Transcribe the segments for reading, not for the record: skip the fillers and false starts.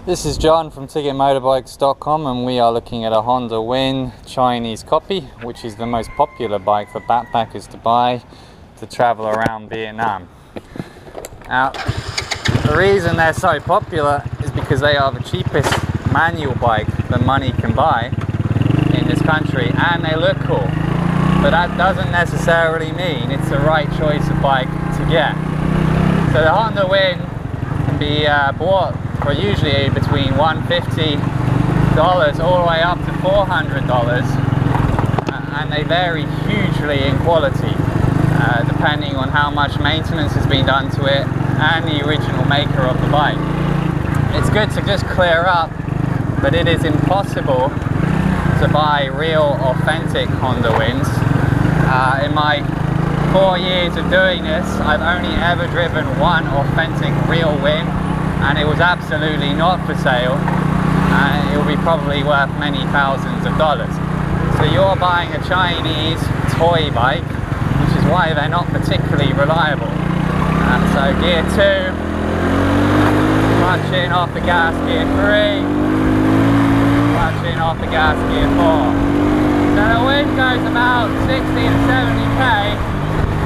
This is John from ticketmotorbikes.com, and we are looking at a Honda Win Chinese copy, which is the most popular bike for backpackers to buy to travel around Vietnam. Now, the reason they're so popular is because they are the cheapest manual bike that money can buy in this country, and they look cool. But that doesn't necessarily mean it's the right choice of bike to get. So the Honda Win can be bought for usually between $150 all the way up to $400, and they vary hugely in quality depending on how much maintenance has been done to it and the original maker of the bike. It's good to just clear up that it is impossible to buy real authentic Honda Wins. In my 4 years of doing this, I've only ever driven one authentic real Win, and it was absolutely not for sale, and it will be probably worth many thousands of dollars. So you're buying a Chinese toy bike, which is why they're not particularly reliable. So gear 2, clutch in off the gas, gear 3, clutch in off the gas, gear 4. So the Win goes about 60 to 70k,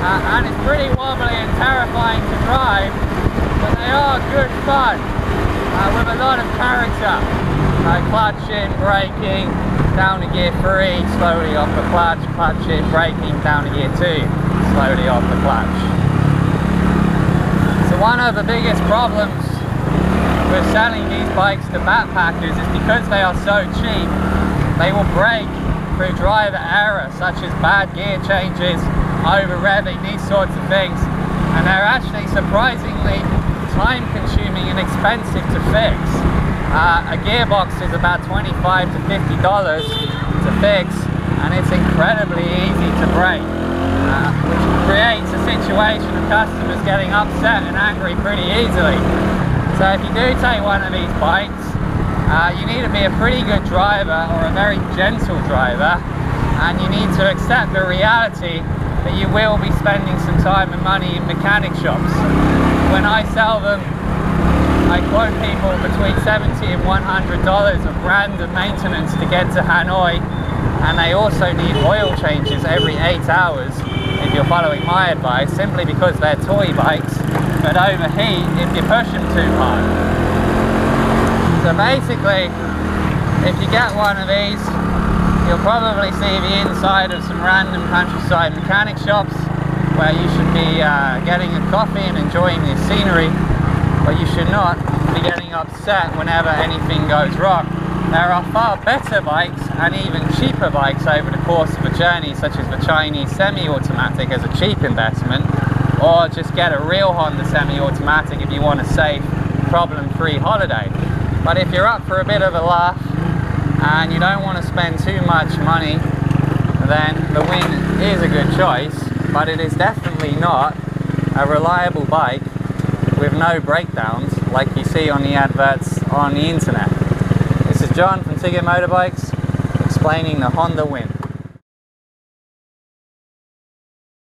and it's pretty wobbly and terrifying to drive, but they are good fun with a lot of character. Clutch in, braking, down to gear 3, slowly off the clutch, clutch in, braking, down to gear 2, slowly off the clutch. So one of the biggest problems with selling these bikes to backpackers is because they are so cheap, they will break through driver error, such as bad gear changes, over revving, these sorts of things, and they're actually surprisingly time consuming and expensive to fix. A gearbox is about $25 to $50 to fix, and it's incredibly easy to break, which creates a situation of customers getting upset and angry pretty easily. So if you do take one of these bikes, you need to be a pretty good driver or a very gentle driver, and you need to accept the reality that you will be spending some time and money in mechanic shops. When I sell them, I quote people between $70 and $100 of random maintenance to get to Hanoi, and they also need oil changes every 8 hours if you're following my advice, simply because they're toy bikes that overheat if you push them too hard. So basically, if you get one of these, you'll probably see the inside of some random countryside mechanic shops where you should be getting a coffee and enjoying the scenery, but you should not be getting upset whenever anything goes wrong. There are far better bikes and even cheaper bikes over the course of a journey, such as the Chinese semi-automatic as a cheap investment, or just get a real Honda semi-automatic if you want a safe, problem-free holiday. But if you're up for a bit of a laugh and you don't want to spend too much money, then the Win is a good choice, but it is definitely not a reliable bike with no breakdowns like you see on the adverts on the internet. This is John from Ticket Motorbikes, explaining the Honda Win.